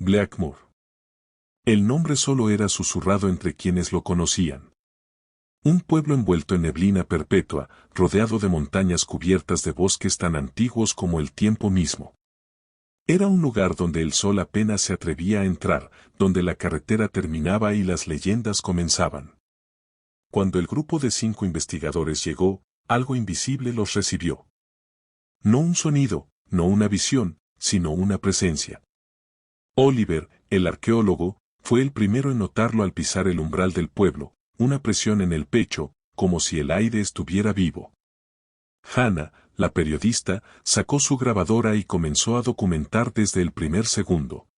Blackmoor. El nombre solo era susurrado entre quienes lo conocían. Un pueblo envuelto en neblina perpetua, rodeado de montañas cubiertas de bosques tan antiguos como el tiempo mismo. Era un lugar donde el sol apenas se atrevía a entrar, donde la carretera terminaba y las leyendas comenzaban. Cuando el grupo de 5 investigadores llegó, algo invisible los recibió. No un sonido, no una visión, sino una presencia. Oliver, el arqueólogo, fue el primero en notarlo al pisar el umbral del pueblo, una presión en el pecho, como si el aire estuviera vivo. Hannah, la periodista, sacó su grabadora y comenzó a documentar desde el primer segundo.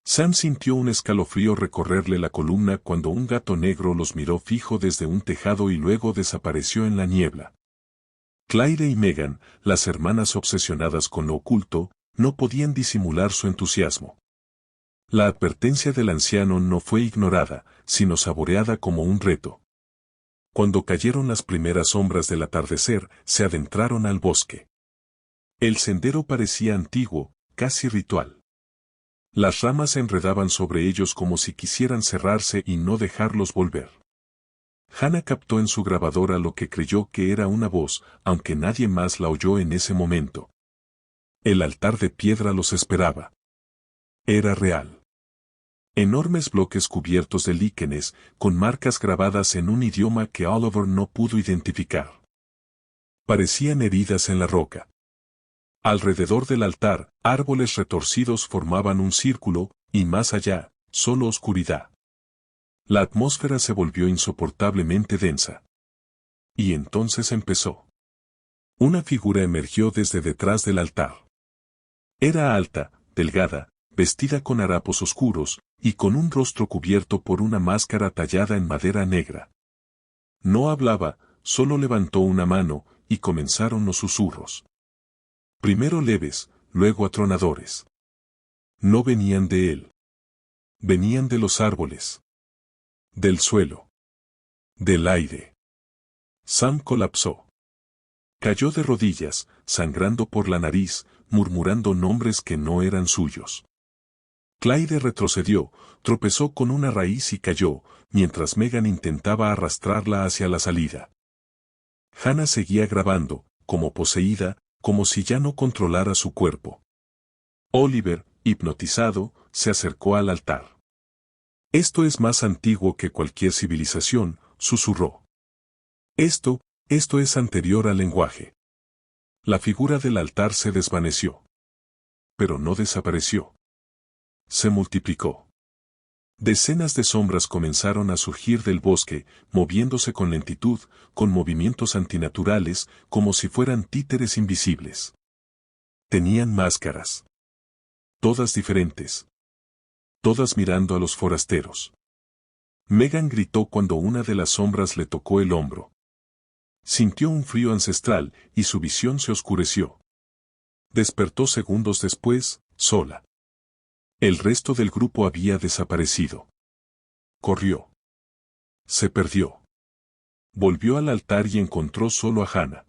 Sam sintió un escalofrío recorrerle la columna cuando un gato negro los miró fijo desde un tejado y luego desapareció en la niebla. Claire y Megan, las hermanas obsesionadas con lo oculto, no podían disimular su entusiasmo. La advertencia del anciano no fue ignorada, sino saboreada como un reto. Cuando cayeron las primeras sombras del atardecer, se adentraron al bosque. El sendero parecía antiguo, casi ritual. Las ramas se enredaban sobre ellos como si quisieran cerrarse y no dejarlos volver. Hannah captó en su grabadora lo que creyó que era una voz, aunque nadie más la oyó en ese momento. El altar de piedra los esperaba. Era real. Enormes bloques cubiertos de líquenes, con marcas grabadas en un idioma que Oliver no pudo identificar. Parecían heridas en la roca. Alrededor del altar, árboles retorcidos formaban un círculo, y más allá, solo oscuridad. La atmósfera se volvió insoportablemente densa. Y entonces empezó. Una figura emergió desde detrás del altar. Era alta, delgada, vestida con harapos oscuros, y con un rostro cubierto por una máscara tallada en madera negra. No hablaba, solo levantó una mano, y comenzaron los susurros. Primero leves, luego atronadores. No venían de él. Venían de los árboles. Del suelo. Del aire. Sam colapsó. Cayó de rodillas, sangrando por la nariz, murmurando nombres que no eran suyos. Claire retrocedió, tropezó con una raíz y cayó, mientras Megan intentaba arrastrarla hacia la salida. Hannah seguía grabando, como poseída, como si ya no controlara su cuerpo. Oliver, hipnotizado, se acercó al altar. Esto es más antiguo que cualquier civilización, susurró. Esto es anterior al lenguaje. La figura del altar se desvaneció. Pero no desapareció. Se multiplicó. Decenas de sombras comenzaron a surgir del bosque, moviéndose con lentitud, con movimientos antinaturales, como si fueran títeres invisibles. Tenían máscaras. Todas diferentes. Todas mirando a los forasteros. Megan gritó cuando una de las sombras le tocó el hombro. Sintió un frío ancestral, y su visión se oscureció. Despertó segundos después, sola. El resto del grupo había desaparecido. Corrió. Se perdió. Volvió al altar y encontró solo a Hannah.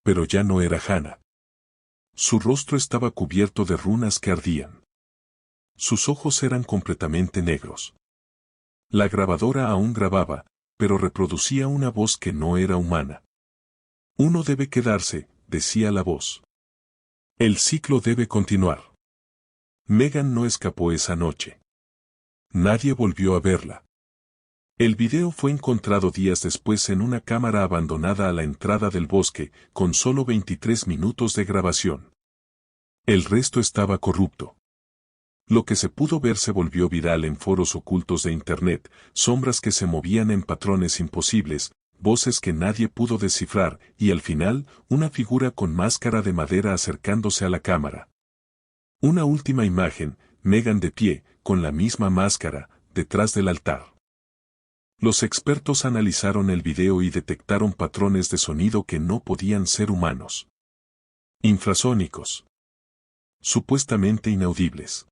Pero ya no era Hannah. Su rostro estaba cubierto de runas que ardían. Sus ojos eran completamente negros. La grabadora aún grababa, pero reproducía una voz que no era humana. Uno debe quedarse, decía la voz. El ciclo debe continuar. Megan no escapó esa noche. Nadie volvió a verla. El video fue encontrado días después en una cámara abandonada a la entrada del bosque, con solo 23 minutos de grabación. El resto estaba corrupto. Lo que se pudo ver se volvió viral en foros ocultos de Internet, sombras que se movían en patrones imposibles, voces que nadie pudo descifrar, y al final, una figura con máscara de madera acercándose a la cámara. Una última imagen, Megan de pie, con la misma máscara, detrás del altar. Los expertos analizaron el video y detectaron patrones de sonido que no podían ser humanos. Infrasónicos. Supuestamente inaudibles.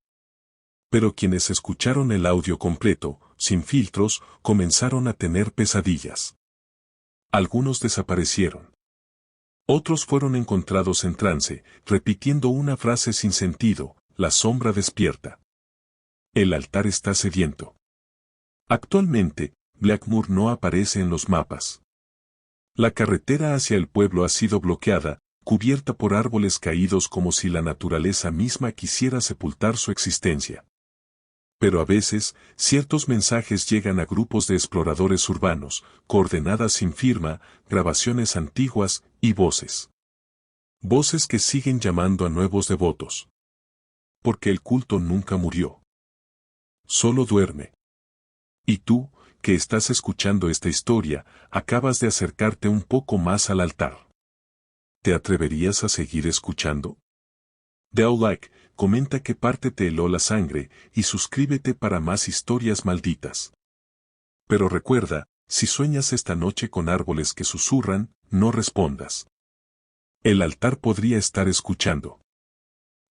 Pero quienes escucharon el audio completo, sin filtros, comenzaron a tener pesadillas. Algunos desaparecieron. Otros fueron encontrados en trance, repitiendo una frase sin sentido, la sombra despierta. El altar está sediento. Actualmente, Blackmoor no aparece en los mapas. La carretera hacia el pueblo ha sido bloqueada, cubierta por árboles caídos como si la naturaleza misma quisiera sepultar su existencia. Pero a veces, ciertos mensajes llegan a grupos de exploradores urbanos, coordenadas sin firma, grabaciones antiguas y voces. Voces que siguen llamando a nuevos devotos. Porque el culto nunca murió. Solo duerme. Y tú, que estás escuchando esta historia, acabas de acercarte un poco más al altar. ¿Te atreverías a seguir escuchando? Dale like, comenta qué parte te heló la sangre y suscríbete para más historias malditas. Pero recuerda, si sueñas esta noche con árboles que susurran, no respondas. El altar podría estar escuchando.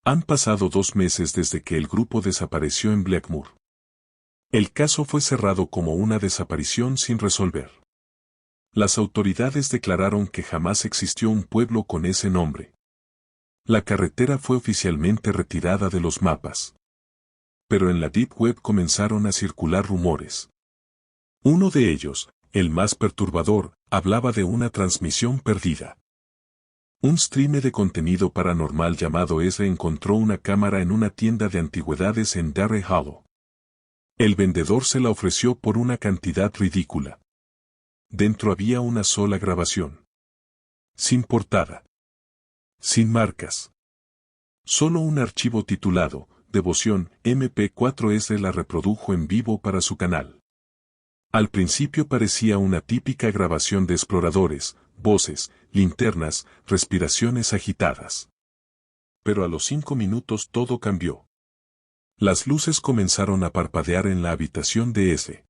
Han pasado 2 meses desde que el grupo desapareció en Blackmoor. El caso fue cerrado como una desaparición sin resolver. Las autoridades declararon que jamás existió un pueblo con ese nombre. La carretera fue oficialmente retirada de los mapas. Pero en la Deep Web comenzaron a circular rumores. Uno de ellos, el más perturbador, hablaba de una transmisión perdida. Un streamer de contenido paranormal llamado Ezra encontró una cámara en una tienda de antigüedades en Darre Hollow. El vendedor se la ofreció por una cantidad ridícula. Dentro había una sola grabación. Sin portada. Sin marcas. Solo un archivo titulado, Devoción, MP4 la reprodujo en vivo para su canal. Al principio parecía una típica grabación de exploradores, voces, linternas, respiraciones agitadas. Pero a los 5 minutos todo cambió. Las luces comenzaron a parpadear en la habitación de ese.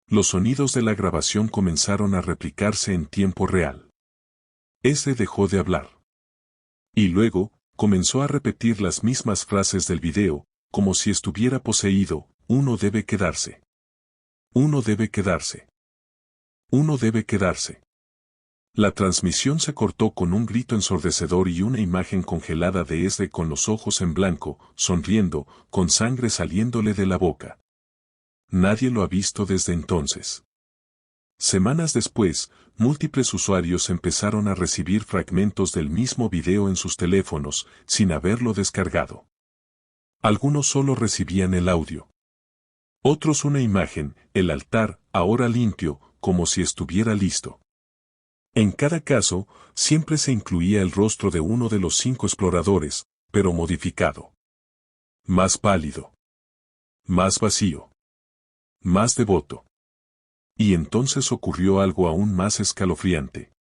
Los sonidos de la grabación comenzaron a replicarse en tiempo real. Ese dejó de hablar. Y luego, comenzó a repetir las mismas frases del video, como si estuviera poseído: uno debe quedarse. Uno debe quedarse. Uno debe quedarse. La transmisión se cortó con un grito ensordecedor y una imagen congelada de Ezra con los ojos en blanco, sonriendo, con sangre saliéndole de la boca. Nadie lo ha visto desde entonces. Semanas después, múltiples usuarios empezaron a recibir fragmentos del mismo video en sus teléfonos, sin haberlo descargado. Algunos solo recibían el audio. Otros una imagen, el altar, ahora limpio, como si estuviera listo. En cada caso, siempre se incluía el rostro de uno de los 5 exploradores, pero modificado. Más pálido. Más vacío. Más devoto. Y entonces ocurrió algo aún más escalofriante.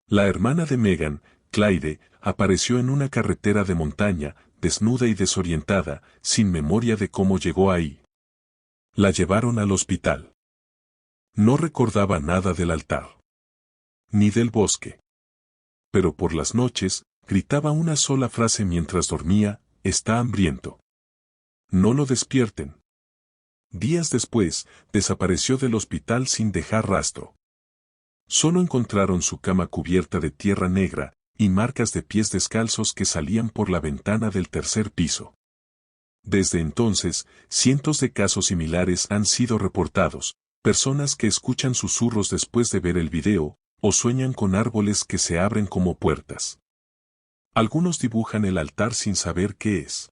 La hermana de Megan, Clyde, apareció en una carretera de montaña, desnuda y desorientada, sin memoria de cómo llegó ahí. La llevaron al hospital. No recordaba nada del altar. Ni del bosque. Pero por las noches, gritaba una sola frase mientras dormía: está hambriento. No lo despierten. Días después, desapareció del hospital sin dejar rastro. Solo encontraron su cama cubierta de tierra negra, y marcas de pies descalzos que salían por la ventana del 3er piso. Desde entonces, cientos de casos similares han sido reportados, personas que escuchan susurros después de ver el video, o sueñan con árboles que se abren como puertas. Algunos dibujan el altar sin saber qué es.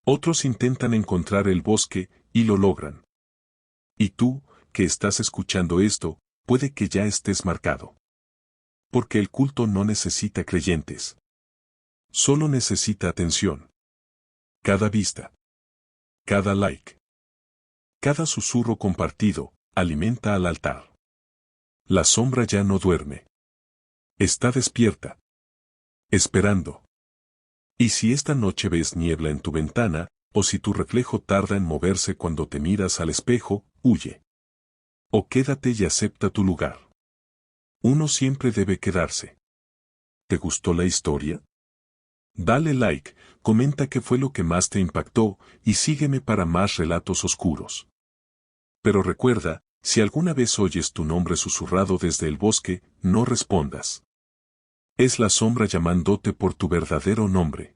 Otros intentan encontrar el bosque, y lo logran. Y tú, que estás escuchando esto, puede que ya estés marcado. Porque el culto no necesita creyentes. Solo necesita atención. Cada vista. Cada like. Cada susurro compartido, alimenta al altar. La sombra ya no duerme. Está despierta. Esperando. Y si esta noche ves niebla en tu ventana, o si tu reflejo tarda en moverse cuando te miras al espejo, huye. O quédate y acepta tu lugar. Uno siempre debe quedarse. ¿Te gustó la historia? Dale like, comenta qué fue lo que más te impactó, y sígueme para más relatos oscuros. Pero recuerda, si alguna vez oyes tu nombre susurrado desde el bosque, no respondas. Es la sombra llamándote por tu verdadero nombre.